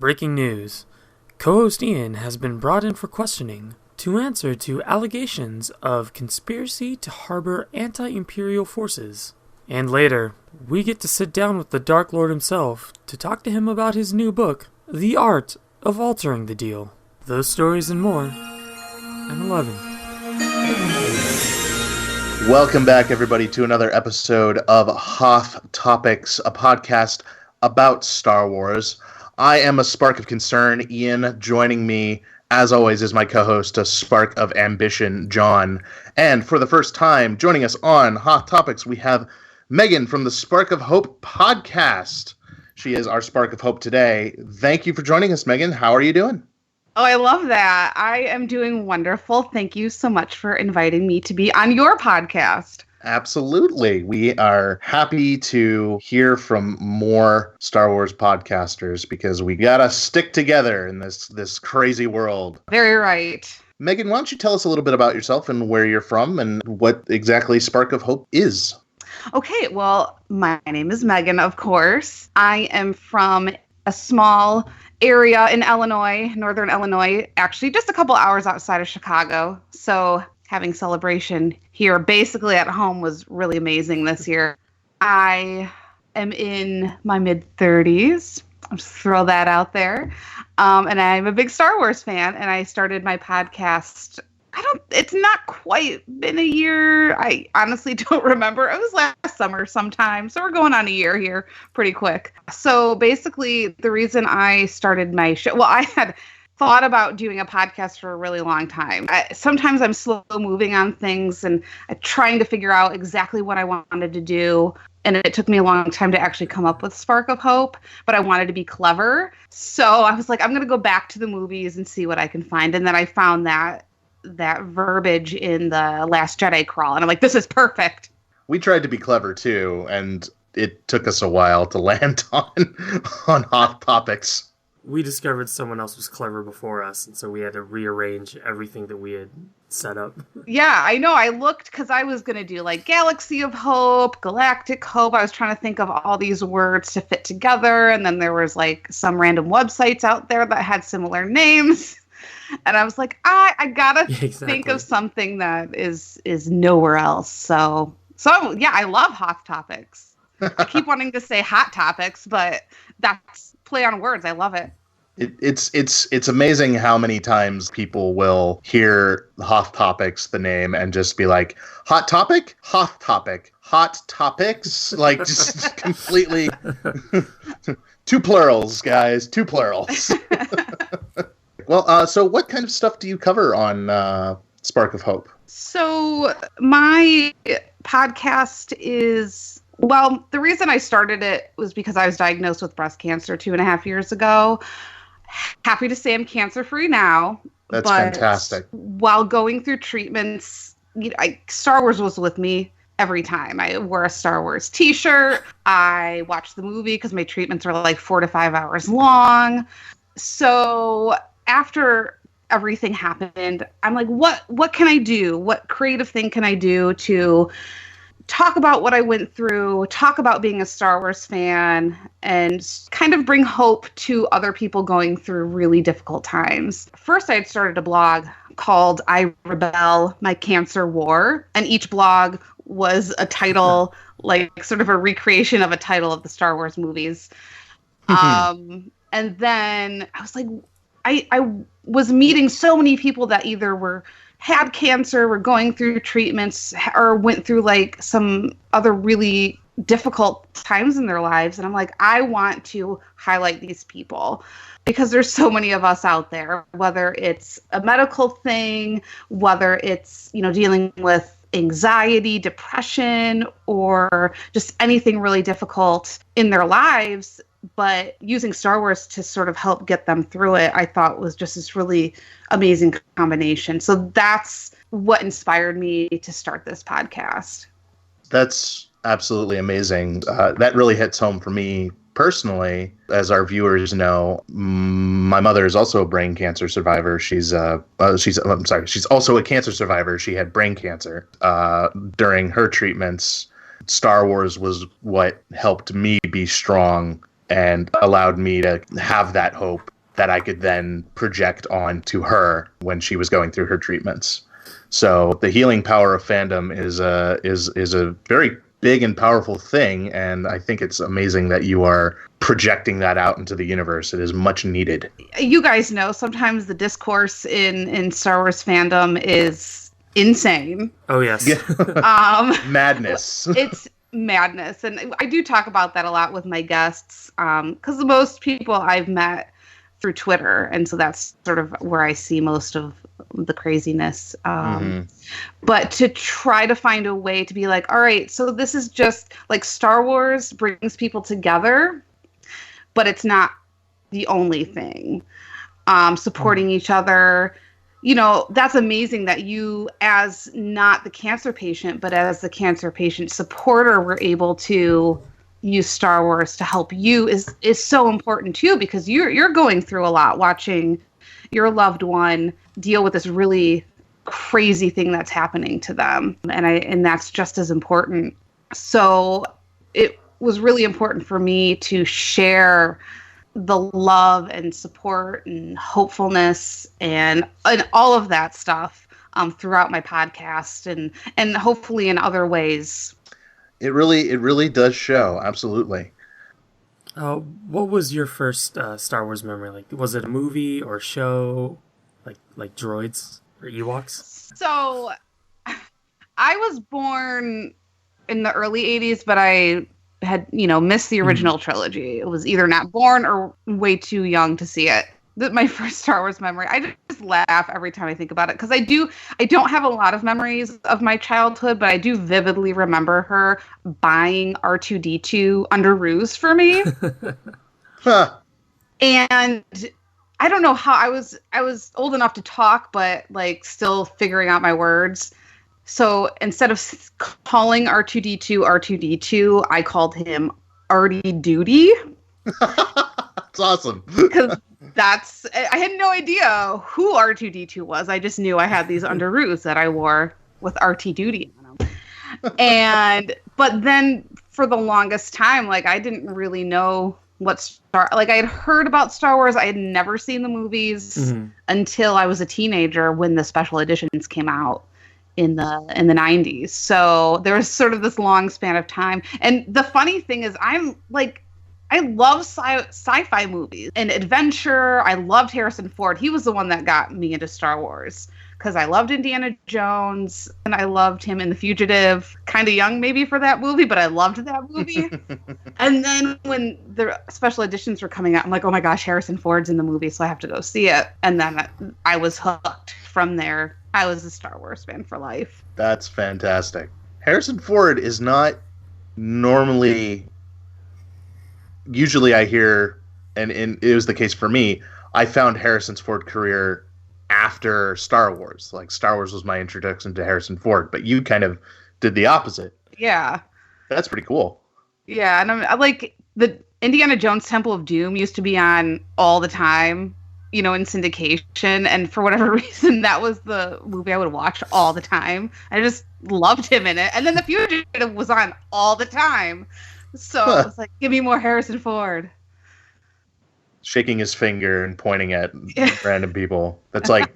Breaking news. Co-host Ian has been brought in for questioning to answer to allegations of conspiracy to harbor anti-imperial forces. And later, we get to sit down with the Dark Lord himself to talk to him about his new book, The Art of Altering the Deal. Those stories and more at 11. Welcome back, everybody, to another episode of Hoth Topics, a podcast about Star Wars. I am a spark of concern, Ian. Joining me, as always, is my co-host, a spark of ambition, John. And for the first time, joining us on Hoth Topics, we have Megan from the Spark of Hope podcast. She is our Spark of Hope today. Thank you for joining us, Megan. How are you doing? Oh, I love that. I am doing wonderful. Thank you so much for inviting me to be on your podcast. Absolutely. We are happy to hear from more Star Wars podcasters because we gotta stick together in this crazy world. Very right. Megan, why don't you tell us a little bit about yourself and where you're from and what exactly Spark of Hope is? Okay, well, my name is Megan, of course. I am from a small area in Illinois, northern Illinois, actually just a couple hours outside of Chicago. So having celebration here basically at home was really amazing this year. I am in my mid-30s. I'll just throw that out there. And I'm a big Star Wars fan, and I started my podcast. It's not quite been a year. I honestly don't remember. It was last summer sometime. So we're going on a year here pretty quick. So basically the reason I started my show, well, I had thought about doing a podcast for a really long time. Sometimes I'm slow moving on things and trying to figure out exactly what I wanted to do. And it took me a long time to actually come up with Spark of Hope, but I wanted to be clever. So I was like, I'm going to go back to the movies and see what I can find. And then I found that verbiage in the Last Jedi crawl. And I'm like, this is perfect. We tried to be clever too, and it took us a while to land on Hoth Topics. We discovered someone else was clever before us, and so we had to rearrange everything that we had set up. Yeah, I know. I looked because I was going to do like Galaxy of Hope, Galactic Hope. I was trying to think of all these words to fit together. And then there was like some random websites out there that had similar names. And I was like, I gotta think of something that is nowhere else. So yeah, I love Hoth Topics. I keep wanting to say Hot Topics, but that's play on words. I love it. It's amazing how many times people will hear Hoth Topics, the name, and just be like, hot topic, Hoth Topic, hot topics, like just completely two plurals, guys, two plurals. Well, so what kind of stuff do you cover on Spark of Hope? So my podcast is, well, the reason I started it was because I was diagnosed with breast cancer 2.5 years ago. Happy to say I'm cancer-free now. That's fantastic. While going through treatments, Star Wars was with me every time. I wore a Star Wars t-shirt. I watched the movie because my treatments are like 4 to 5 hours long. So after everything happened, I'm like, what can I do? What creative thing can I do to talk about what I went through, talk about being a Star Wars fan, and kind of bring hope to other people going through really difficult times? First, I had started a blog called I Rebel, My Cancer War, and each blog was a title, like sort of a recreation of a title of the Star Wars movies. And then I was like, I was meeting so many people that either had cancer, were going through treatments, or went through like some other really difficult times in their lives. And I'm like, I want to highlight these people because there's so many of us out there, whether it's a medical thing, whether it's, dealing with anxiety, depression, or just anything really difficult in their lives. But using Star Wars to sort of help get them through it, I thought was just this really amazing combination. So that's what inspired me to start this podcast. That's absolutely amazing. That really hits home for me personally. As our viewers know, my mother is also a brain cancer survivor. She's also a cancer survivor. She had brain cancer during her treatments. Star Wars was what helped me be strong and allowed me to have that hope that I could then project onto her when she was going through her treatments. So the healing power of fandom is a very big and powerful thing, and I think it's amazing that you are projecting that out into the universe. It is much needed. You guys know sometimes the discourse in Star Wars fandom is insane. Oh, yes. Madness. It's madness. And I do talk about that a lot with my guests, because most people I've met through Twitter, and so that's sort of where I see most of the craziness. But to try to find a way to be like, all right, so this is just like Star Wars brings people together, but it's not the only thing. Supporting each other, that's amazing that you, as not the cancer patient, but as the cancer patient supporter, were able to use Star Wars to help you is so important too, because you're going through a lot watching your loved one deal with this really crazy thing that's happening to them, and that's just as important. So it was really important for me to share the love and support and hopefulness and all of that stuff throughout my podcast and hopefully in other ways. It really does show. Absolutely. What was your first Star Wars memory? Like, was it a movie or show? Like droids or Ewoks? So, I was born in the early 80s, but I had, missed the original trilogy. It was either not born or way too young to see it. My first Star Wars memory. I just laugh every time I think about it, because I don't have a lot of memories of my childhood, but I do vividly remember her buying R2-D2 underoos for me. Huh. And I don't know how I was old enough to talk, but like still figuring out my words. So instead of calling R2-D2 R2-D2, I called him Artie Duty. That's awesome. Because I had no idea who R2-D2 was. I just knew I had these underoos that I wore with RT Duty on them. But then for the longest time, like, I didn't really know I had heard about Star Wars. I had never seen the movies until I was a teenager when the special editions came out in the 90s. So there was sort of this long span of time. And the funny thing is, I love sci-fi movies and adventure. I loved Harrison Ford. He was the one that got me into Star Wars, because I loved Indiana Jones and I loved him in The Fugitive. Kind of young maybe for that movie, but I loved that movie. And then when the special editions were coming out, I'm like, oh my gosh, Harrison Ford's in the movie, so I have to go see it. And then I was hooked from there. I was a Star Wars fan for life. That's fantastic. Harrison Ford is not normally... Usually I hear, and it was the case for me, I found Harrison Ford's career after Star Wars. Like, Star Wars was my introduction to Harrison Ford, but you kind of did the opposite. Yeah. That's pretty cool. Yeah, and I like the Indiana Jones Temple of Doom used to be on all the time, in syndication, and for whatever reason, that was the movie I would watch all the time. I just loved him in it. And then The Fugitive was on all the time. So I was like, give me more Harrison Ford. Shaking his finger and pointing at random people. That's like,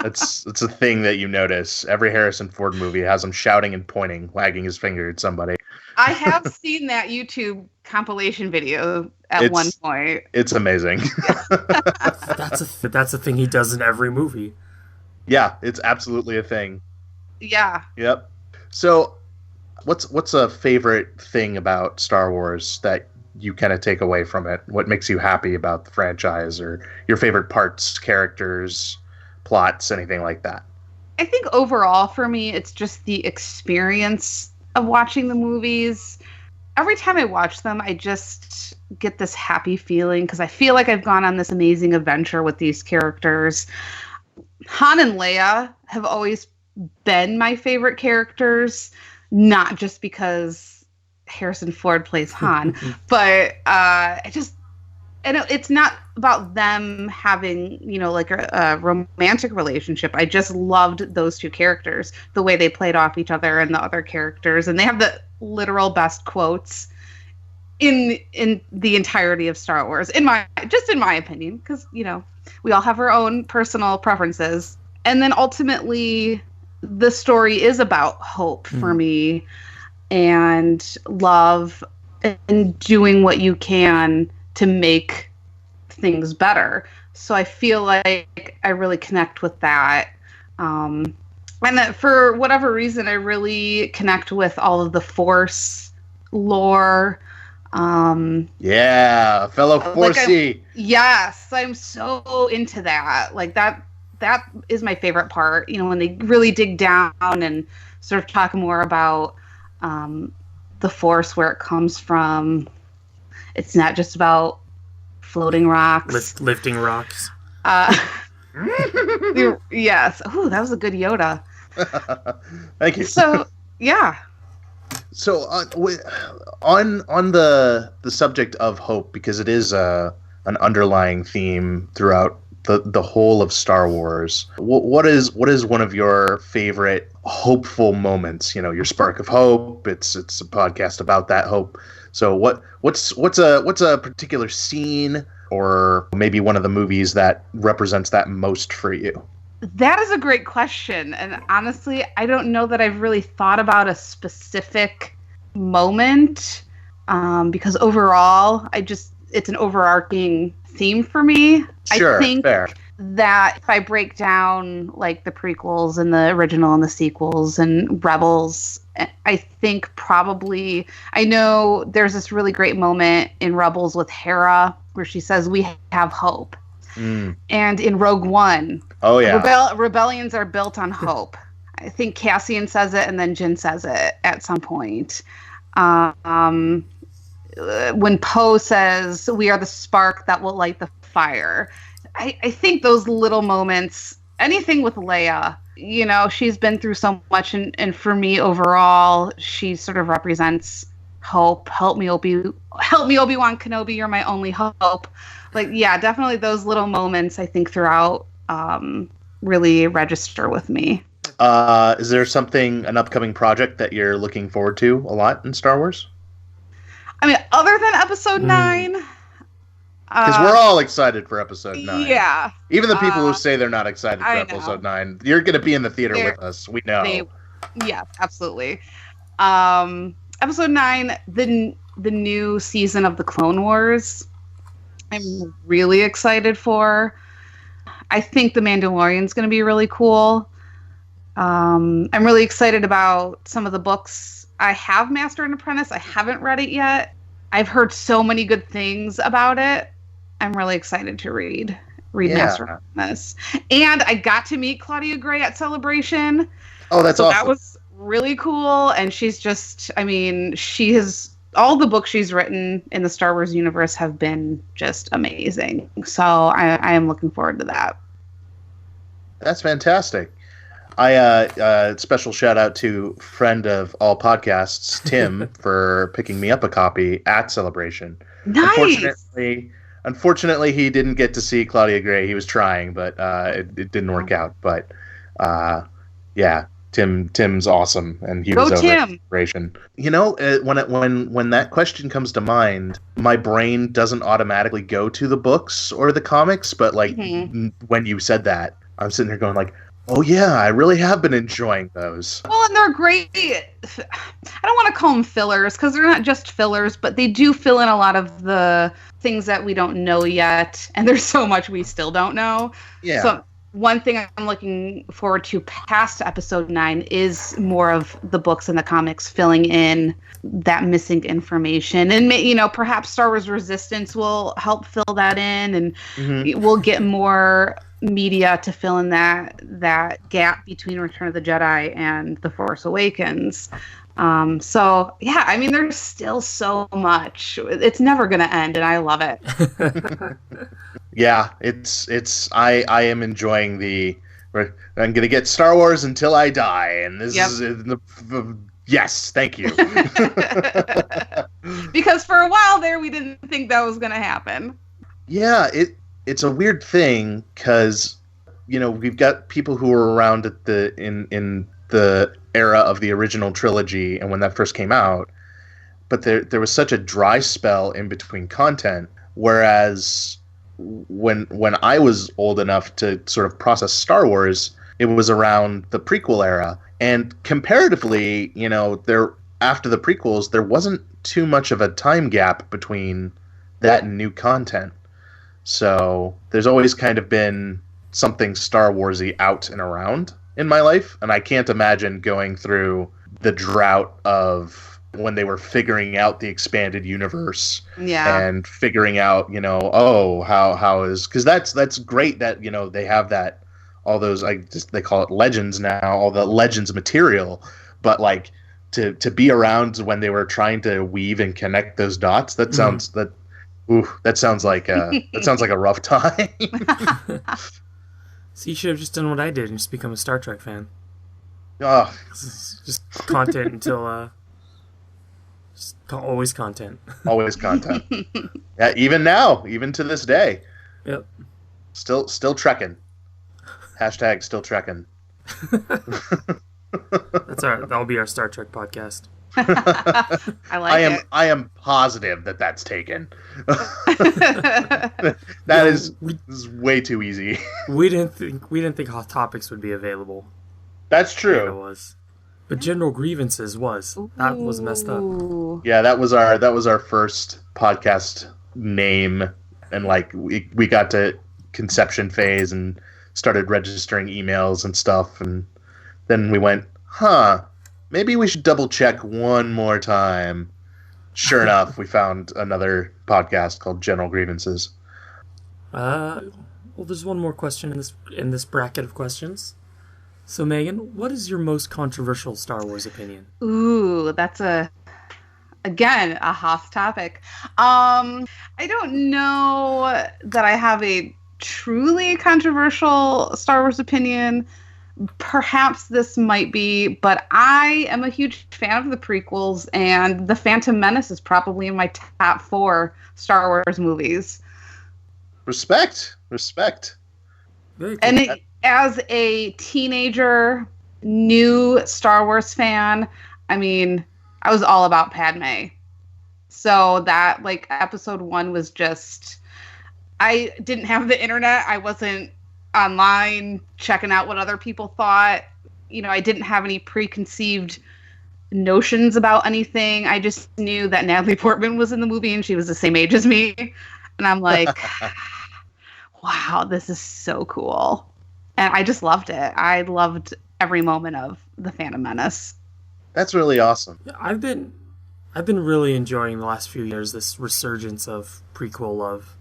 it's a thing that you notice. Every Harrison Ford movie has him shouting and pointing, wagging his finger at somebody. I have seen that YouTube compilation video at one point. It's amazing. That's a thing he does in every movie. Yeah, it's absolutely a thing. Yeah. Yep. So, what's a favorite thing about Star Wars that you kind of take away from it? What makes you happy about the franchise, or your favorite parts, characters, plots, anything like that? I think overall for me, it's just the experience of watching the movies. Every time I watch them, I just get this happy feeling because I feel like I've gone on this amazing adventure with these characters. Han and Leia have always been my favorite characters, not just because Harrison Ford plays Han, but it's not about them having, like a romantic relationship. I just loved those two characters, the way they played off each other and the other characters. And they have the literal best quotes in the entirety of Star Wars, in my opinion, because we all have our own personal preferences. And then ultimately the story is about hope for me, and love, and doing what you can to make things better. So I feel like I really connect with that. And that for whatever reason, I really connect with all of the Force lore. Yeah, fellow Forcey. Yes, I'm so into that. Like that is my favorite part. When they really dig down and sort of talk more about the Force, where it comes from. It's not just about floating rocks. Lifting rocks. Yes. Oh, that was a good Yoda. Thank you. So, yeah. So on the subject of hope, because it is an underlying theme throughout the whole of Star Wars, what is one of your favorite hopeful moments? Your spark of hope. It's a podcast about that hope. So what's a particular scene, or maybe one of the movies that represents that most for you? That is a great question. And honestly, I don't know that I've really thought about a specific moment, because overall, it's an overarching theme for me. Sure, I think fair. That if I break down like the prequels and the original and the sequels and Rebels, I think probably, I know there's this really great moment in Rebels with Hera where she says, "We have hope." And in Rogue One, oh yeah, rebellions are built on hope. I think Cassian says it, and then Jyn says it at some point. When Poe says, "We are the spark that will light the fire," I think those little moments, anything with Leia, she's been through so much, and for me overall, she sort of represents hope. Help me, Obi-Wan Kenobi, you're my only hope. Like, yeah, definitely those little moments, I think, throughout really register with me. Is there an upcoming project that you're looking forward to a lot in Star Wars? I mean, other than Episode 9... Because we're all excited for Episode 9. Yeah. Even the people who say they're not excited for Episode 9, you're going to be in the theater with us. We know. Yes, absolutely. Episode 9, the new season of the Clone Wars, I'm really excited for. I think The Mandalorian's going to be really cool. I'm really excited about some of the books. I have Master and Apprentice. I haven't read it yet. I've heard so many good things about it. I'm really excited to read Master and Apprentice. And I got to meet Claudia Gray at Celebration. Oh, that's awesome. That was really cool. And she's just, all the books she's written in the Star Wars universe have been just amazing. So I am looking forward to that. That's fantastic. I special shout out to friend of all podcasts, Tim, for picking me up a copy at Celebration. Nice. Unfortunately, he didn't get to see Claudia Gray. He was trying, but it didn't work out. But yeah, Tim's awesome, and he was over at Celebration. When that question comes to mind, my brain doesn't automatically go to the books or the comics, but when you said that, I'm sitting here going like, oh yeah, I really have been enjoying those. Well, and they're great. I don't want to call them fillers because they're not just fillers, but they do fill in a lot of the things that we don't know yet. And there's so much we still don't know. Yeah. So one thing I'm looking forward to past Episode 9 is more of the books and the comics filling in that missing information. And, perhaps Star Wars Resistance will help fill that in, and we'll get more media to fill in that gap between Return of the Jedi and The Force Awakens. So yeah, I mean, there's still so much. It's never going to end, and I love it. Yeah, I am enjoying I'm going to get Star Wars until I die, and this is yes, thank you. Because for a while there, we didn't think that was going to happen. Yeah, it's a weird thing because we've got people who were around at in the era of the original trilogy and when that first came out, but there was such a dry spell in between content. Whereas when I was old enough to sort of process Star Wars, it was around the prequel era, and comparatively, there after the prequels, there wasn't too much of a time gap between that and new content. So there's always kind of been something Star Warsy out and around in my life, and I can't imagine going through the drought of when they were figuring out the expanded universe and figuring out, how is, because that's great that they have that, all those, they call it legends now, all the legends material, but like to be around when they were trying to weave and connect those dots, that sounds that sounds like a rough time. So you should have just done what I did and just become a Star Trek fan. Oh. Just content until always content. Always content. Yeah, even now, even to this day. Yep. Still trekking. Hashtag still trekking. That'll be our Star Trek podcast. I am positive that's taken. This is way too easy. We didn't think Hoth Topics would be available. That's true. It was. But General Grievances was. That was messed up. Yeah, that was our first podcast name, and like we got to conception phase and started registering emails and stuff, and then we went, maybe we should double check one more time. Sure enough, we found another podcast called General Grievances. Well, there's one more question in this bracket of questions. So, Megan, what is your most controversial Star Wars opinion? Ooh, that's again a Hoth topic. I don't know that I have a truly controversial Star Wars opinion. Perhaps this might be, but I am a huge fan of the prequels, and The Phantom Menace is probably in my top 4 Star Wars movies. Respect. Very cool. And as a teenager, new Star Wars fan, I mean, I was all about Padme. So that, like, episode 1 was just... I didn't have the internet. I wasn't online checking out what other people thought. I didn't have any preconceived notions about anything. I just knew that Natalie Portman was in the movie and she was the same age as me. And I'm like, wow, this is so cool. And I just loved it. I loved every moment of The Phantom Menace. That's really awesome. Yeah, I've been really enjoying the last few years this resurgence of prequel love.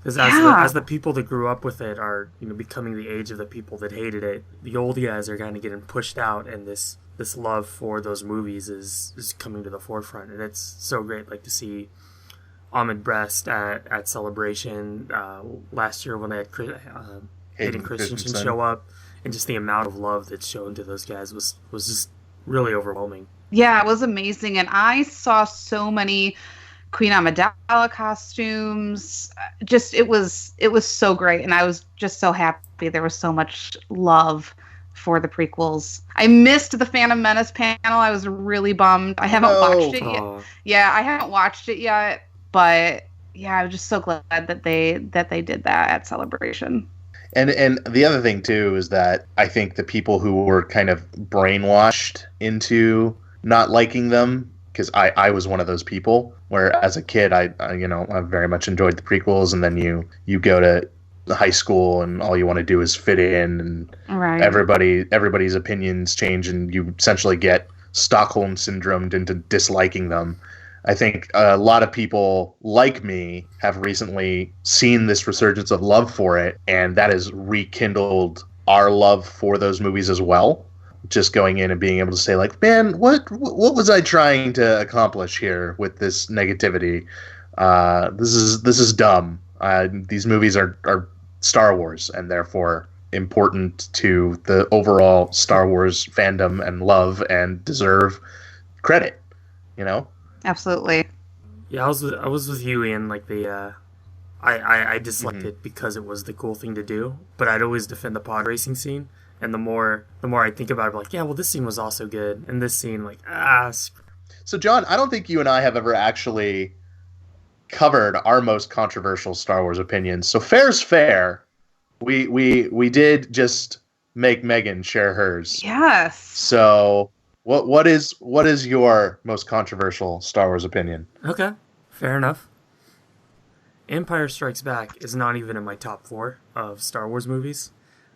Because as the people that grew up with it are, becoming the age of the people that hated it, the old guys are kind of getting pushed out, and this love for those movies is coming to the forefront, and it's so great, like to see Ahmed Brest at Celebration last year when they had Hayden Christensen show up, and just the amount of love that's shown to those guys was just really overwhelming. Yeah, it was amazing, and I saw so many Queen Amidala costumes. Just it was so great, and I was just so happy there was so much love for the prequels. I missed the Phantom Menace panel. I was really bummed. I haven't watched it yet. Yeah, I haven't watched it yet, but yeah, I was just so glad that they did that at Celebration. And the other thing too is that I think the people who were kind of brainwashed into not liking them, because I was one of those people where as a kid I very much enjoyed the prequels, and then you go to high school and all you want to do is fit in, and right. everybody's opinions change, and you essentially get Stockholm syndromed into disliking them. I think a lot of people like me have recently seen this resurgence of love for it, and that has rekindled our love for those movies as well. Just going in and being able to say, like, man, what was I trying to accomplish here with this negativity? This is dumb. These movies are Star Wars, and therefore important to the overall Star Wars fandom and love, and deserve credit. Absolutely. Yeah, I was with you, Ian. Like I disliked it because it was the cool thing to do, but I'd always defend the pod racing scene. And the more I think about it, I'm like, yeah, well, this scene was also good, and this scene, like, So, John, I don't think you and I have ever actually covered our most controversial Star Wars opinions. So, fair's fair. We did just make Megan share hers. Yes. So, what is your most controversial Star Wars opinion? Okay, fair enough. Empire Strikes Back is not even in my top 4 of Star Wars movies,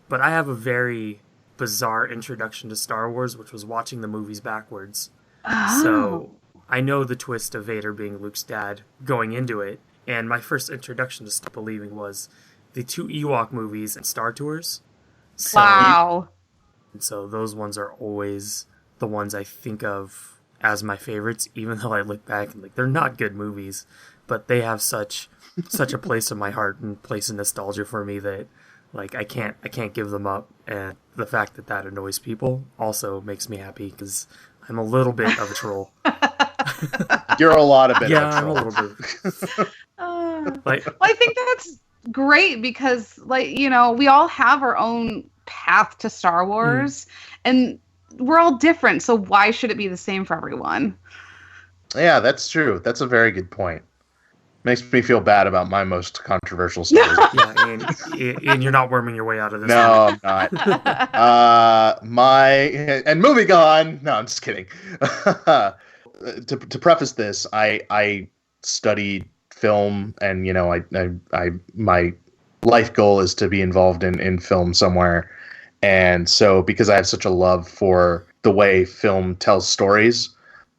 but I have a very bizarre introduction to Star Wars, which was watching the movies backwards. Oh. So I know the twist of Vader being Luke's dad going into it, and my first introduction to Stop Believing was the 2 Ewok movies and Star Tours. So, Wow. So those ones are always the ones I think of as my favorites, even though I look back and like they're not good movies, but they have such a place in my heart and place of nostalgia for me that like I can't give them up. And the fact that annoys people also makes me happy because I'm a little bit of a troll. You're a lot of bit. Yeah, of a I'm a troll. little bit. Like, Well, I think that's great because, like, you know, we all have our own path to Star Wars, and we're all different. So why should it be the same for everyone? Yeah, that's true. That's a very good point. Makes me feel bad about my most controversial stories. yeah, and you're not worming your way out of this. No, I'm not. And moving on. No, I'm just kidding. To preface this, I studied film, and you know, I my life goal is to be involved in film somewhere. And so, because I have such a love for the way film tells stories,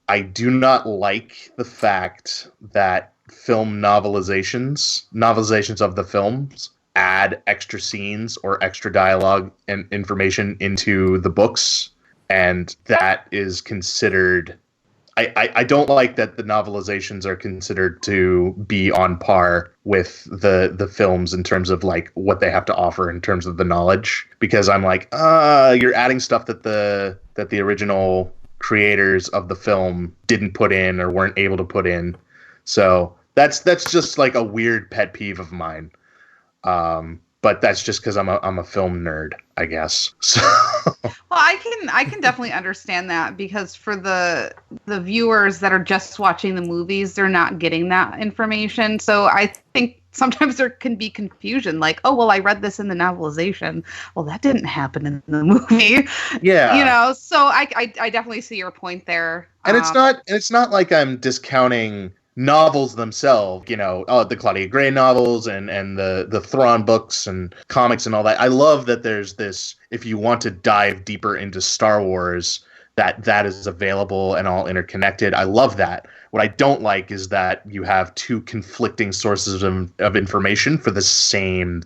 I do not like the fact that film novelizations of the films add extra scenes or extra dialogue and information into the books, and that is considered I don't like that the novelizations are considered to be on par with the films in terms of like what they have to offer in terms of the knowledge, because I'm like, you're adding stuff that the original creators of the film didn't put in or weren't able to put in. So that's just like a weird pet peeve of mine. But that's just because I'm a film nerd, I guess. So. Well, I can definitely understand that, because for the viewers that are just watching the movies, they're not getting that information. So I think sometimes there can be confusion, like, oh, well, I read this in the novelization. Well, that didn't happen in the movie. Yeah. You know, so I definitely see your point there. And it's not like I'm discounting novels themselves, you know, the Claudia Gray novels and the Thrawn books and comics and all that. I love that there's this, if you want to dive deeper into Star Wars, that is available and all interconnected. I love that. What I don't like is that you have two conflicting sources of information for the same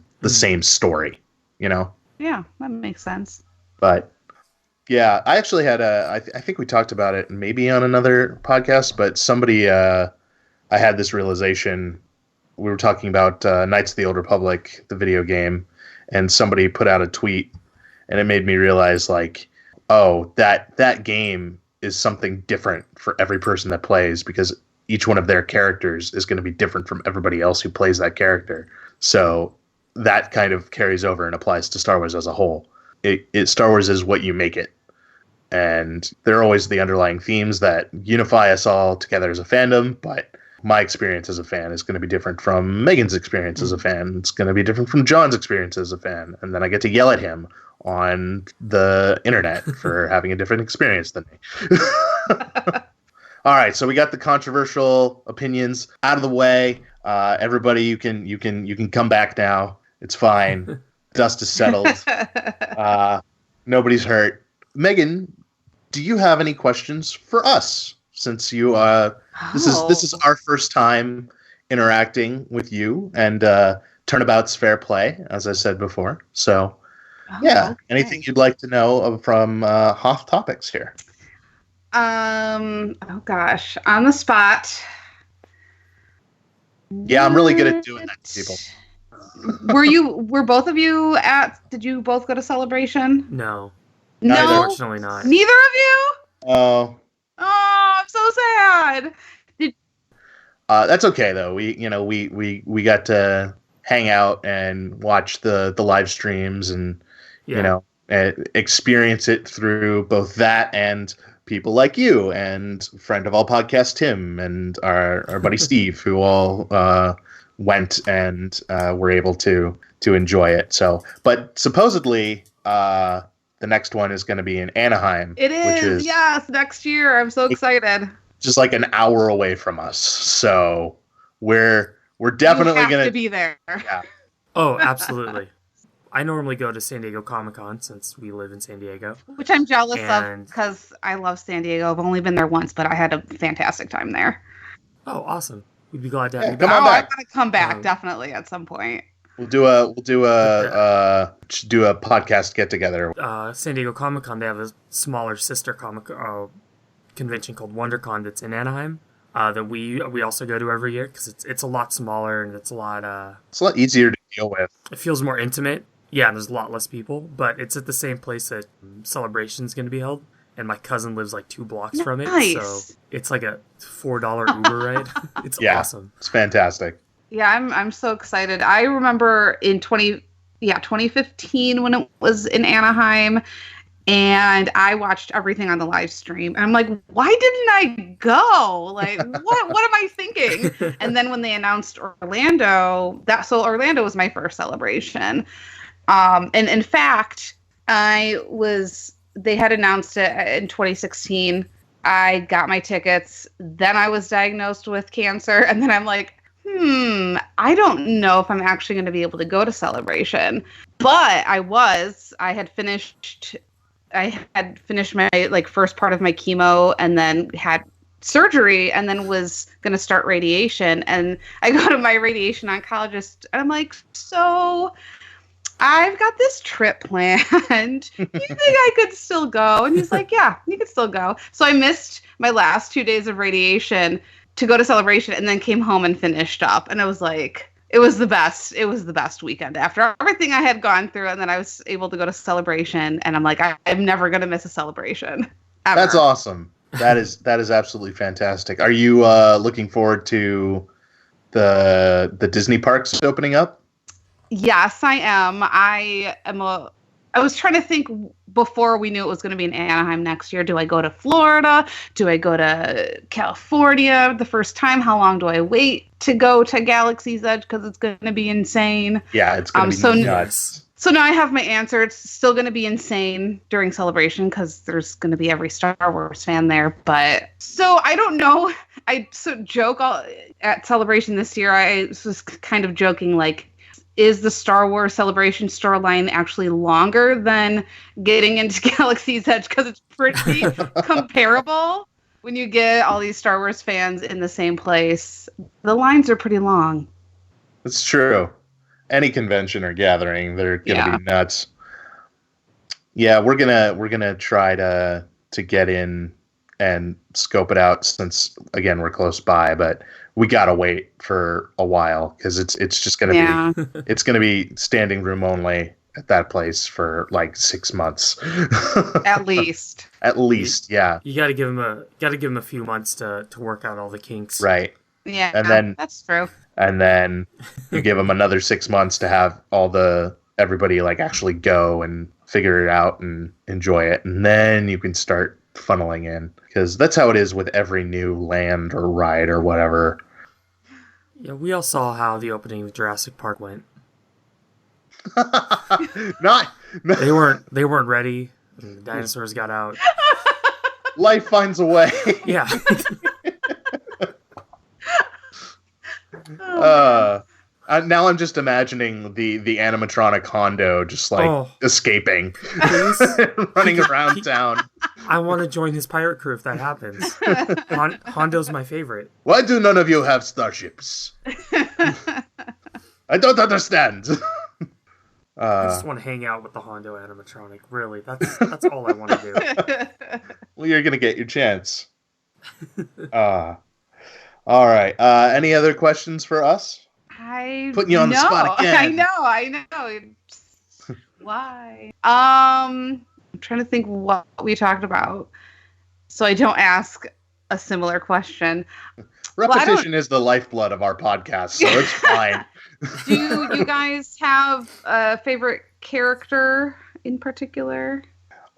story, you know? Yeah, that makes sense. But yeah, I actually had I think we talked about it maybe on another podcast, but somebody, I had this realization. We were talking about Knights of the Old Republic, the video game, and somebody put out a tweet, and it made me realize, like, oh, that game is something different for every person that plays, because each one of their characters is going to be different from everybody else who plays that character. So that kind of carries over and applies to Star Wars as a whole. Star Wars is what you make it. And there are always the underlying themes that unify us all together as a fandom, but my experience as a fan is going to be different from Megan's experience as a fan. It's going to be different from John's experience as a fan. And then I get to yell at him on the internet for having a different experience than me. All right, so we got the controversial opinions out of the way. Everybody, you can come back now. It's fine. Dust is settled. Nobody's hurt. Megan, do you have any questions for us? Since you this is our first time interacting with you, and turnabout's fair play, as I said before. So yeah, okay. Anything you'd like to know from Hoth Topics here? Oh gosh, on the spot. Yeah, I'm really good at doing that to people. Were both of you did you both go to Celebration? No. Unfortunately not. Neither of you? Oh, I'm so sad. That's okay though. We got to hang out and watch the live streams and you know experience it through both that and people like you and friend of all podcasts Tim and our buddy Steve, who all went and were able to enjoy it. So, but supposedly the next one is going to be in Anaheim. It is, which is yes, next year. I'm so excited. Just like an hour away from us. So we're definitely going to be there. Yeah. Oh, absolutely. I normally go to San Diego Comic-Con since we live in San Diego. Which I'm jealous of because I love San Diego. I've only been there once, but I had a fantastic time there. Oh, awesome. We'd be glad to have you come back. on back. I'm going to come back definitely at some point. We'll do a podcast get together. San Diego Comic-Con, they have a smaller sister comic convention called WonderCon that's in Anaheim that we also go to every year because it's a lot smaller and it's a lot easier to deal with. It feels more intimate. Yeah, there's a lot less people, but it's at the same place that Celebration's going to be held, and my cousin lives like 2 blocks from it, so it's like a $4 Uber ride. It's awesome. It's fantastic. Yeah, I'm so excited. I remember in 2015 when it was in Anaheim, and I watched everything on the live stream. And I'm like, why didn't I go? Like, what am I thinking? And then when they announced Orlando, Orlando was my first Celebration. And in fact, they had announced it in 2016. I got my tickets. Then I was diagnosed with cancer. And then I'm like, I don't know if I'm actually going to be able to go to Celebration. But I had finished my first part of my chemo and then had surgery and then was going to start radiation. And I go to my radiation oncologist and I'm like, so I've got this trip planned. You think I could still go? And he's like, yeah, you could still go. So I missed my last 2 days of radiation to go to Celebration and then came home and finished up. And I was like, it was the best. It was the best weekend after everything I had gone through. And then I was able to go to Celebration. And I'm like, I'm never going to miss a Celebration. Ever. That's awesome. That is absolutely fantastic. Are you looking forward to the Disney parks opening up? Yes, I am. I was trying to think before we knew it was going to be in Anaheim next year. Do I go to Florida? Do I go to California the first time? How long do I wait to go to Galaxy's Edge? Because it's going to be insane. Yeah, it's going to be nuts. So now I have my answer. It's still going to be insane during Celebration because there's going to be every Star Wars fan there. But so I don't know. I joke at Celebration this year. I was kind of joking like, is the Star Wars Celebration storyline actually longer than getting into Galaxy's Edge? Because it's pretty comparable when you get all these Star Wars fans in the same place. The lines are pretty long. It's true. Any convention or gathering, they're gonna be nuts. Yeah, we're gonna try to get in and scope it out since again we're close by, but we gotta wait for a while because it's just gonna be it's gonna be standing room only at that place for like 6 months at least. At least, yeah. You gotta give him a few months to work out all the kinks, right? Yeah, and then that's true. And then you give them another 6 months to have everybody like actually go and figure it out and enjoy it, and then you can start funneling in because that's how it is with every new land or ride or whatever. Yeah, we all saw how the opening of Jurassic Park went. They weren't ready. The dinosaurs got out. Life finds a way. Yeah. Now I'm just imagining the animatronic Hondo just like escaping, running around town. I want to join his pirate crew if that happens. Hondo's my favorite. Why do none of you have starships? I don't understand. I just want to hang out with the Hondo animatronic. Really, that's all I want to do. Well, you're gonna get your chance. All right. Any other questions for us? Putting you on the spot again. I know. Why? I'm trying to think what we talked about, so I don't ask a similar question. Repetition is the lifeblood of our podcast, so it's fine. Do you guys have a favorite character in particular?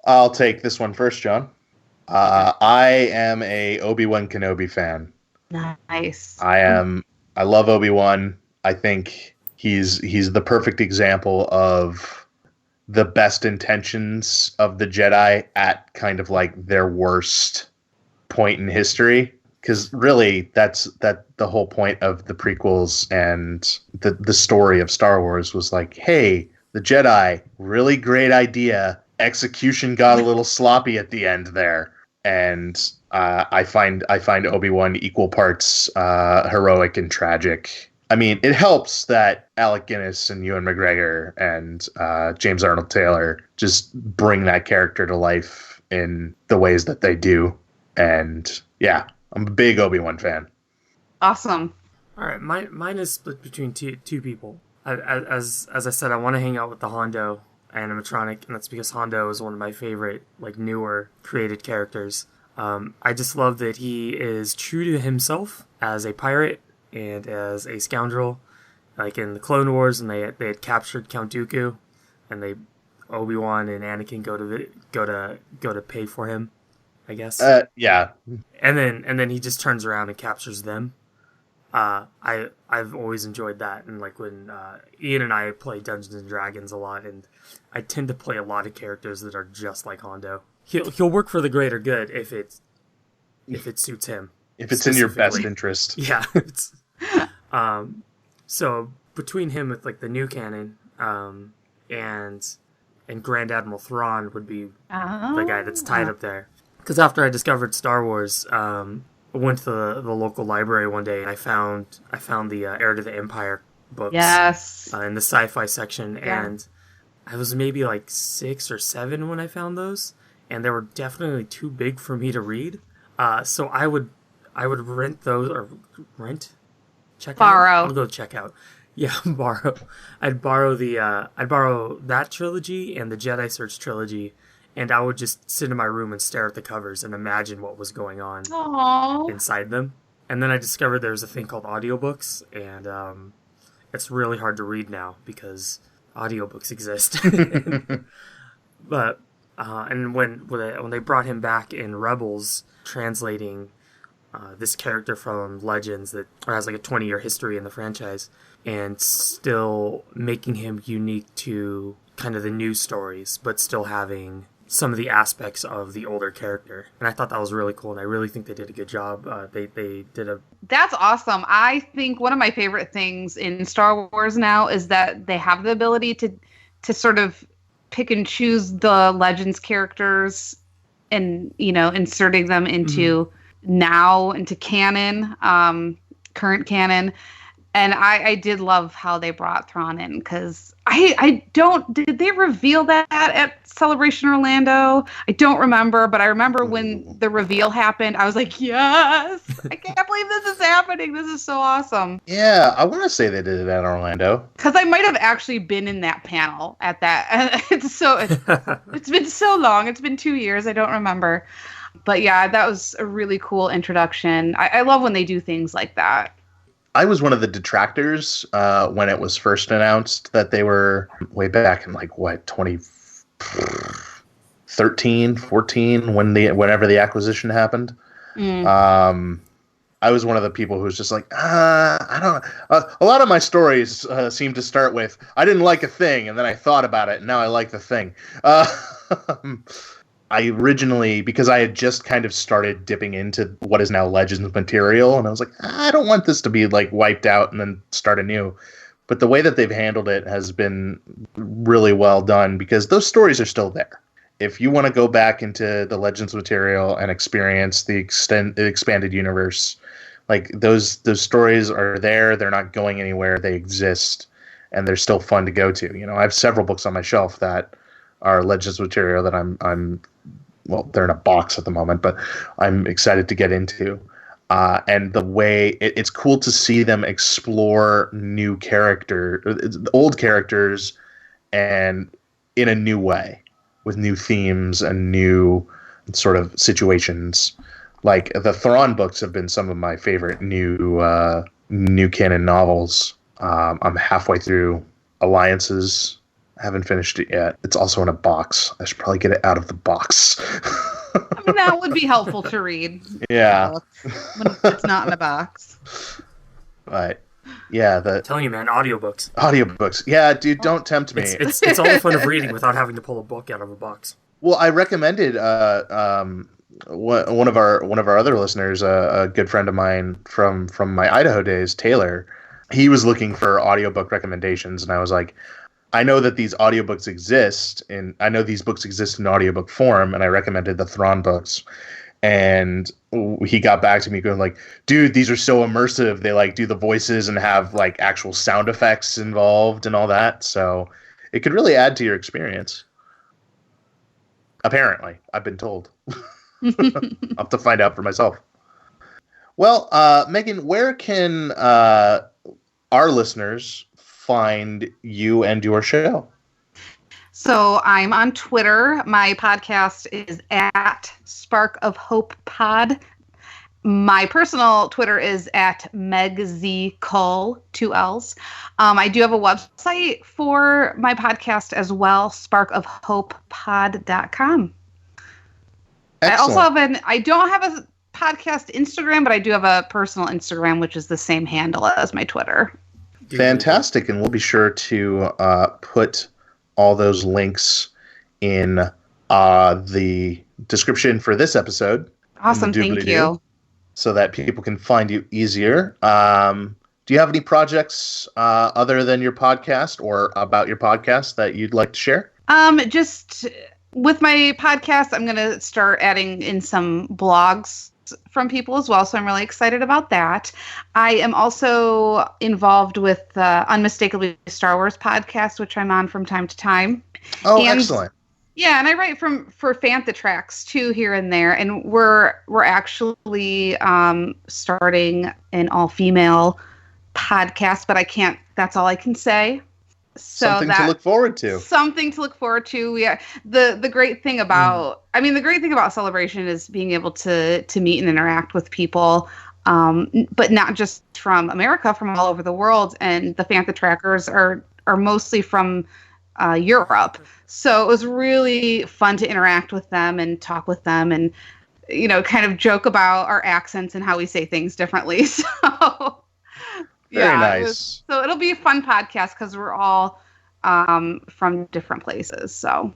I'll take this one first, John. I am a Obi-Wan Kenobi fan. Nice. I love Obi-Wan. I think he's the perfect example of the best intentions of the Jedi at kind of like their worst point in history. Because really, that's the whole point of the prequels and the story of Star Wars was like, hey, the Jedi, really great idea. Execution got a little sloppy at the end there. And I find Obi-Wan equal parts heroic and tragic. I mean, it helps that Alec Guinness and Ewan McGregor and James Arnold Taylor just bring that character to life in the ways that they do. And yeah, I'm a big Obi-Wan fan. Awesome. All right, mine is split between two people. As I said, I want to hang out with the Hondo animatronic, and that's because Hondo is one of my favorite, like, newer created characters. I just love that he is true to himself as a pirate and as a scoundrel. Like in the Clone Wars, and they had captured Count Dooku, and Obi-Wan and Anakin go to pay for him, I guess. Yeah. And then he just turns around and captures them. I've always enjoyed that, and like when Ian and I play Dungeons and Dragons a lot, and I tend to play a lot of characters that are just like Hondo. He'll work for the greater good if it suits him. If it's in your best interest. Yeah. So between him with like the new canon, and Grand Admiral Thrawn would be the guy that's tied up there. Because after I discovered Star Wars, I went to the local library one day, and I found the Heir to the Empire books. Yes. In the sci-fi section, yeah. And I was maybe like 6 or 7 when I found those, and they were definitely too big for me to read. So I would rent those, or check borrow. out. I'll go check out. Yeah, borrow. I'd borrow that trilogy and the Jedi Search trilogy. And I would just sit in my room and stare at the covers and imagine what was going on inside them. And then I discovered there was a thing called audiobooks, and it's really hard to read now because audiobooks exist. But and when they brought him back in Rebels, translating this character from Legends that has like a 20-year history in the franchise, and still making him unique to kind of the new stories, but still having some of the aspects of the older character. And I thought that was really cool, and I really think they did a good job. They did a... That's awesome. I think one of my favorite things in Star Wars now is that they have the ability to sort of pick and choose the Legends characters and, inserting them into into canon, current canon. And I did love how they brought Thrawn in, because did they reveal that at Celebration Orlando? I don't remember, but I remember when the reveal happened, I was like, yes, I can't believe this is happening. This is so awesome. Yeah, I want to say they did it at Orlando. Because I might have actually been in that panel at that. It's been so long. It's been 2 years. I don't remember. But yeah, that was a really cool introduction. I love when they do things like that. I was one of the detractors when it was first announced that they were way back in 2013, 14, whenever the acquisition happened. I was one of the people who was just like, I don't know. A lot of my stories seem to start with, I didn't like a thing, and then I thought about it, and now I like the thing. I originally, because I had just kind of started dipping into what is now Legends material, and I was like, I don't want this to be like wiped out and then start anew. But the way that they've handled it has been really well done, because those stories are still there. If you want to go back into the Legends material and experience the expanded universe, like those stories are there. They're not going anywhere. They exist, and they're still fun to go to. I have several books on my shelf that are Legends material that I'm well, they're in a box at the moment, but I'm excited to get into. And the way it's cool to see them explore old characters, and in a new way, with new themes and new sort of situations. Like the Thrawn books have been some of my favorite new canon novels. I'm halfway through Alliances. I haven't finished it yet. It's also in a box. I should probably get it out of the box. I mean, that would be helpful to read. Yeah. When it's not in a box. But yeah, I'm telling you, man, audiobooks. audiobooks. Yeah, dude, don't tempt me. It's all the fun of reading without having to pull a book out of a box. Well, I recommended one of our other listeners, a good friend of mine from my Idaho days, Taylor. He was looking for audiobook recommendations, and I was like, I know that these audiobooks exist, and I know these books exist in audiobook form, and I recommended the Thrawn books. And he got back to me going like, dude, these are so immersive. They like do the voices and have like actual sound effects involved and all that. So it could really add to your experience. Apparently, I've been told. I'll have to find out for myself. Well, Megan, where can our listeners find you and your show? So I'm on Twitter. My podcast is at SparkofHopePod. My personal Twitter is at MegZCull, 2 L's. I do have a website for my podcast as well, SparkofHopePod.com. Excellent. I don't have a podcast Instagram, but I do have a personal Instagram, which is the same handle as my Twitter. Fantastic. And we'll be sure to put all those links in the description for this episode. Awesome. Thank you. So that people can find you easier. Do you have any projects other than your podcast or about your podcast that you'd like to share? Just with my podcast, I'm going to start adding in some blogs from people as well. So I'm really excited about that. I am also involved with Unmistakably Star Wars podcast, which I'm on from time to time. Oh, excellent. Yeah, and I write for Fantha Tracks too here and there, and we're actually starting an all-female podcast, but I can't. That's all I can say. So something to look forward to. Something to look forward to. Yeah. The great thing about the great thing about Celebration is being able to meet and interact with people, but not just from America, from all over the world. And the Fantha Trackers are mostly from Europe. So it was really fun to interact with them and talk with them and, kind of joke about our accents and how we say things differently. So very nice. So it'll be a fun podcast because we're all from different places. So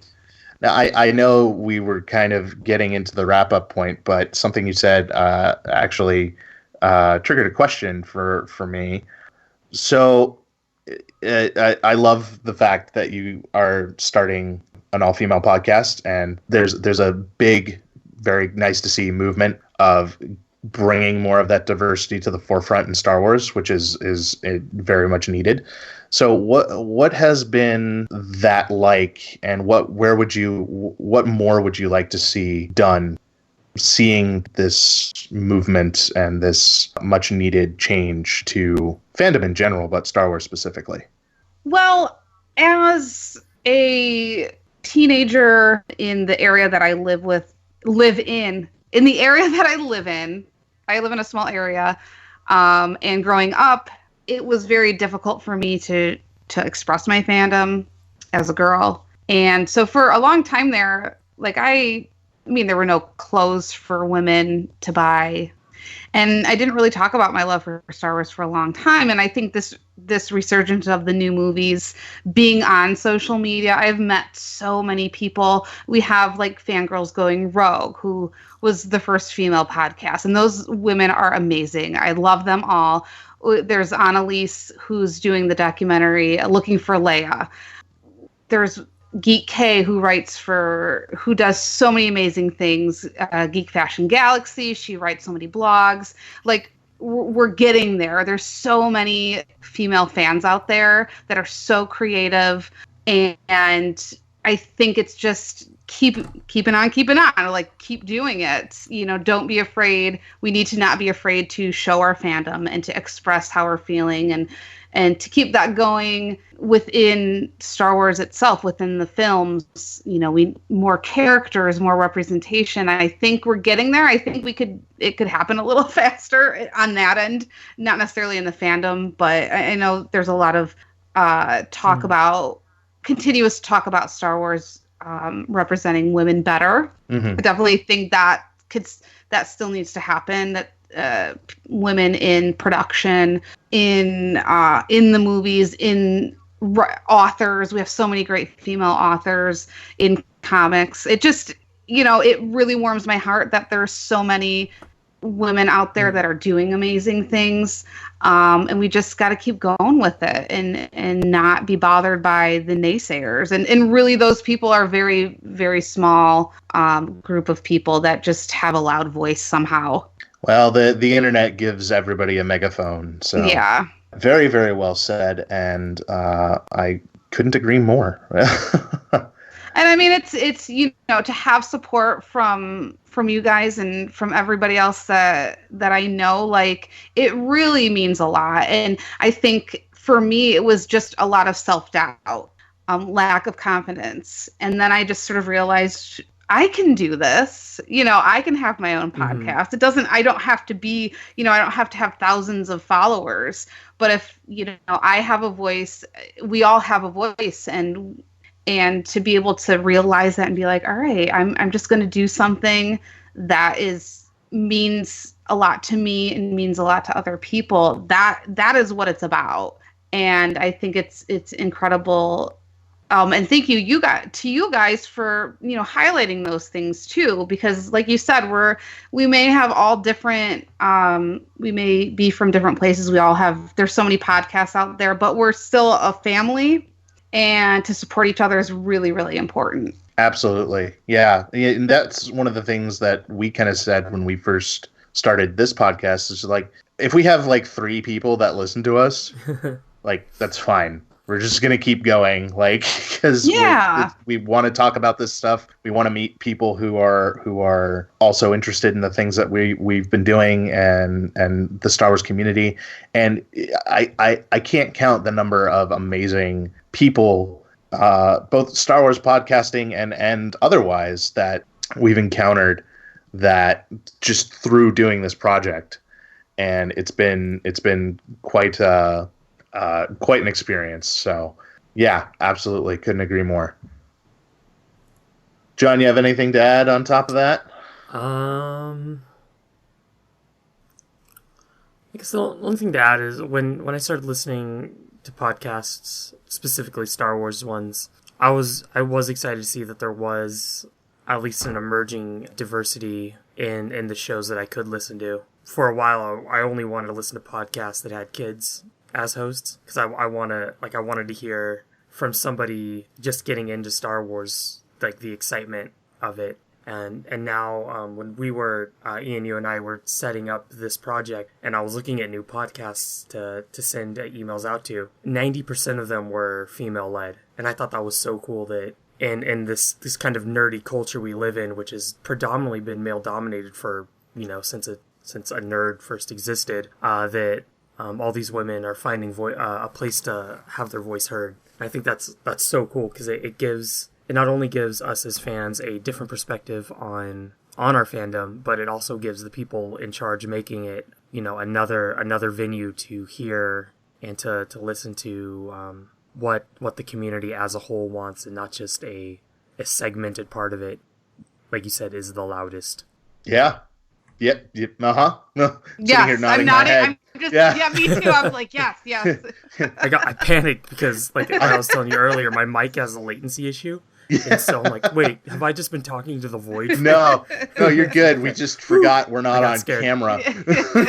now I know we were kind of getting into the wrap up point, but something you said actually triggered a question for me. So I love the fact that you are starting an all-female podcast, and there's a big, very nice to see movement of bringing more of that diversity to the forefront in Star Wars, which is very much needed. So what has been that like, and what more would you like to see done, seeing this movement and this much needed change to fandom in general, but Star Wars specifically? Well, as a teenager in the area that I live in the area that I live in a small area, and growing up, it was very difficult for me to express my fandom as a girl. And so for a long time there, like there were no clothes for women to buy. And I didn't really talk about my love for Star Wars for a long time. And I think this resurgence of the new movies, being on social media, I've met so many people. We have like Fangirls Going Rogue, who was the first female podcast. And those women are amazing. I love them all. There's Annalise, who's doing the documentary Looking for Leia. There's Geek K, who does so many amazing things. Geek Fashion Galaxy, she writes so many blogs. Like, we're getting there. There's so many female fans out there that are so creative, and I think it's just keeping on, like keep doing it. Don't be afraid. We need to not be afraid to show our fandom and to express how we're feeling, and to keep that going within Star Wars itself, within the films. We more characters, more representation. I think we're getting there. I think it could happen a little faster on that end, not necessarily in the fandom, but I know there's a lot of continuous talk about Star Wars representing women better. Mm-hmm. I definitely think that still needs to happen. That women in production, in the movies, in authors. We have so many great female authors in comics. It just, it really warms my heart that there's so many women out there that are doing amazing things. And we just got to keep going with it and not be bothered by the naysayers. And really those people are very, very small group of people that just have a loud voice somehow. Well, the internet gives everybody a megaphone. So yeah. Very, very well said. And I couldn't agree more. And I mean, it's to have support from you guys and from everybody else that I know, like, it really means a lot. And I think for me, it was just a lot of self-doubt, lack of confidence. And then I just sort of realized I can do this. I can have my own podcast. I don't have to be, I don't have to have thousands of followers. But if, I have a voice, we all have a voice, and to be able to realize that and be like, all right, I'm just going to do something that means a lot to me and means a lot to other people. That is what it's about. And I think it's incredible. And thank you guys for, highlighting those things too, because like you said, we may have all different, we may be from different places. There's so many podcasts out there, but we're still a family. And to support each other is really, really important. Absolutely. Yeah. And that's one of the things that we kind of said when we first started this podcast is like, if we have like 3 people that listen to us, like, that's fine. We're just going to keep going, like, because we want to talk about this stuff. We want to meet people who are also interested in the things that we've been doing and the Star Wars community. And I can't count the number of amazing people, both Star Wars podcasting and otherwise, that we've encountered that just through doing this project. And it's been quite an experience. So yeah, absolutely. Couldn't agree more. John, you have anything to add on top of that? I guess the only thing to add is when I started listening to podcasts, specifically Star Wars ones, I was excited to see that there was at least an emerging diversity in the shows that I could listen to. For a while, I only wanted to listen to podcasts that had kids as hosts, because I wanted to hear from somebody just getting into Star Wars, like the excitement of it. And now when we were, Ian, you and I were setting up this project, and I was looking at new podcasts to send emails out to, 90% of them were female-led. And I thought that was so cool that in this kind of nerdy culture we live in, which has predominantly been male-dominated for, since a nerd first existed, that all these women are finding a place to have their voice heard. And I think that's so cool, because it not only gives us as fans a different perspective on our fandom, but it also gives the people in charge making it, another venue to hear and to listen to what the community as a whole wants, and not just a segmented part of it, like you said, is the loudest. Yeah. Yep. Uh-huh. No. Yes, here nodding I'm my nodding. head. Yeah, me too. I was like, yes. I panicked because, like I was telling you earlier, my mic has a latency issue. Yeah. And so I'm like, wait, have I just been talking to the void? No, you're good. We just forgot we're not on scared. Camera.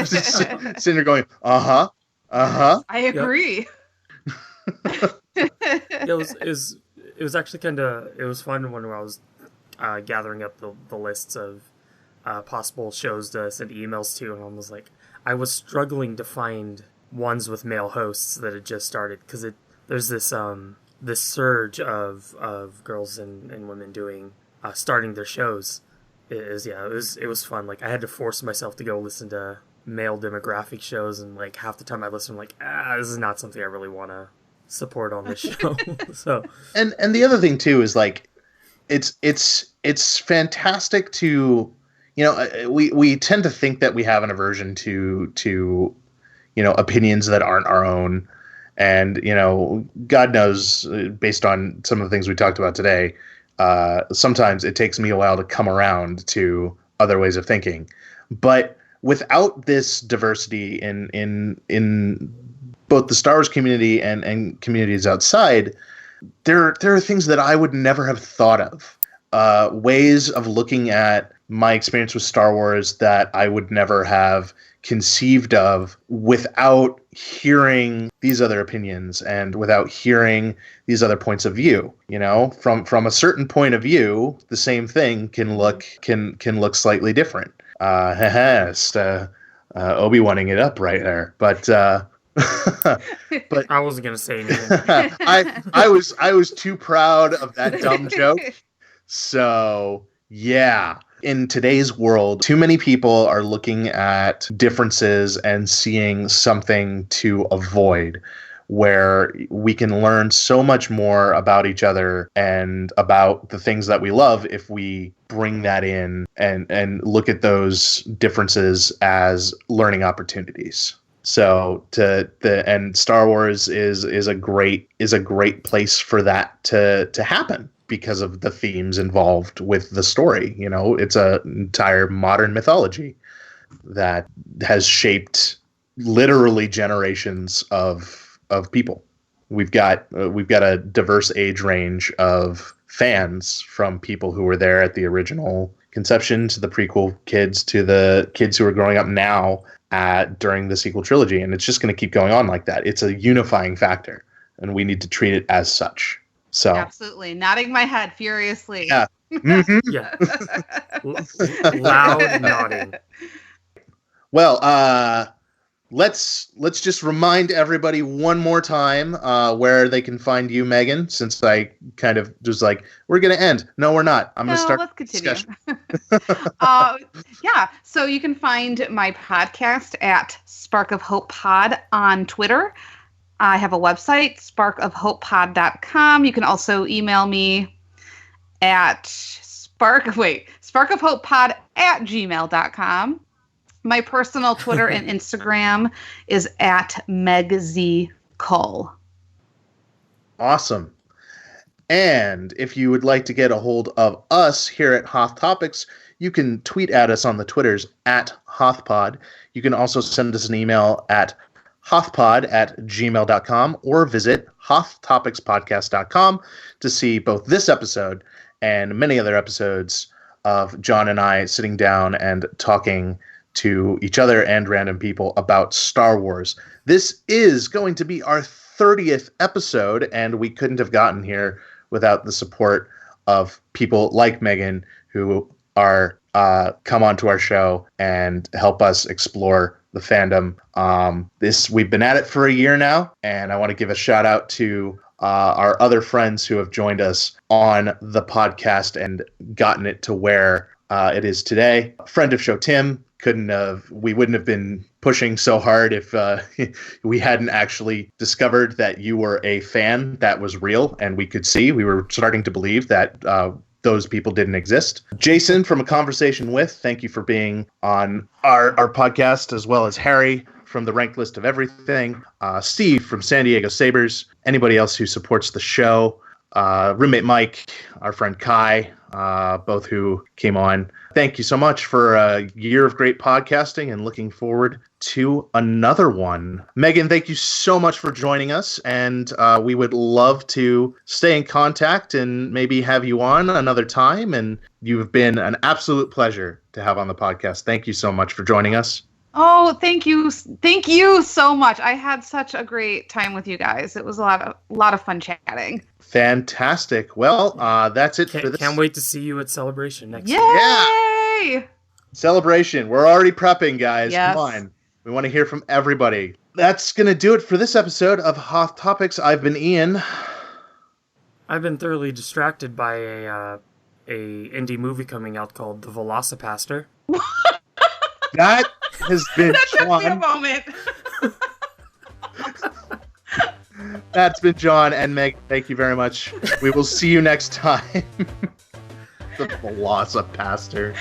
Just sitting there going, uh-huh. I agree. It was actually it was fun when I was gathering up the lists of possible shows to send emails to, and I was like, I was struggling to find ones with male hosts that had just started, because there's this surge of girls and women doing starting their shows. It was fun. Like, I had to force myself to go listen to male demographic shows, and like half the time I listen, I'm like, this is not something I really want to support on this show. So and the other thing too is, like, it's fantastic to, we tend to think that we have an aversion to opinions that aren't our own. And, God knows, based on some of the things we talked about today, sometimes it takes me a while to come around to other ways of thinking. But without this diversity in both the Star Wars community and communities outside, there are things that I would never have thought of. Ways of looking at my experience with Star Wars that I would never have conceived of without hearing these other opinions and without hearing these other points of view. You know, from a certain point of view, the same thing can look slightly different. Obi-Waning it up right there, but I wasn't gonna say anything. I was too proud of that dumb joke. So yeah. In today's world, too many people are looking at differences and seeing something to avoid, where we can learn so much more about each other and about the things that we love if we bring that in and look at those differences as learning opportunities. So and Star Wars is a great place for that to happen, because of the themes involved with the story. You know, it's an entire modern mythology that has shaped literally generations of people. We've got a diverse age range of fans, from people who were there at the original conception to the prequel kids to the kids who are growing up now during the sequel trilogy, and it's just going to keep going on like that. It's a unifying factor, and we need to treat it as such. So absolutely, nodding my head furiously. Yeah. Mm-hmm. Yeah. Loud nodding. Well, let's just remind everybody one more time where they can find you, Megan, since I kind of was like, we're going to end. No, we're not. I'm going to start. Let's continue. Yeah. So you can find my podcast at SparkofHopePod on Twitter. I have a website, SparkofHopePod.com. You can also email me at SparkofHopePod@gmail.com. My personal Twitter and Instagram is at MegZCull. Awesome. And if you would like to get a hold of us here at Hoth Topics, you can tweet at us on the Twitters at HothPod. You can also send us an email at hothpod@gmail.com or visit hothtopicspodcast.com to see both this episode and many other episodes of John and I sitting down and talking to each other and random people about Star Wars. This is going to be our 30th episode, and we couldn't have gotten here without the support of people like Megan, who are come onto our show and help us explore the fandom. We've been at it for a year now, and I want to give a shout out to our other friends who have joined us on the podcast and gotten it to where it is today. Friend of show Tim, we wouldn't have been pushing so hard if we hadn't actually discovered that you were a fan that was real and we could see. We were starting to believe that those people didn't exist. Jason from A Conversation With, thank you for being on our podcast, as well as Harry from The Ranked List of Everything, Steve from San Diego Sabres, anybody else who supports the show, roommate Mike, our friend Kai, both who came on. Thank you so much for a year of great podcasting, and looking forward to another one. Megan, thank you so much for joining us, and we would love to stay in contact and maybe have you on another time, and you've been an absolute pleasure to have on the podcast. Thank you so much for joining us. Oh, thank you. Thank you so much. I had such a great time with you guys. It was a lot of fun chatting. Fantastic. Well, that's it for this. Can't wait to see you at Celebration next Yay! year. Yeah. Celebration. We're already prepping, guys. Yes. Come on. We want to hear from everybody. That's going to do it for this episode of Hoth Topics. I've been Ian. I've been thoroughly distracted by a indie movie coming out called The Velocipaster. That has been That took me a John. moment. That's been John and Meg. Thank you very much. We will see you next time. The Velocipaster.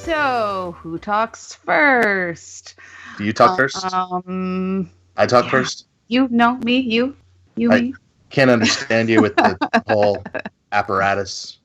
So, who talks first? Do you talk first? I talk first? You, no, me, you, me. Can't understand you with the whole apparatus.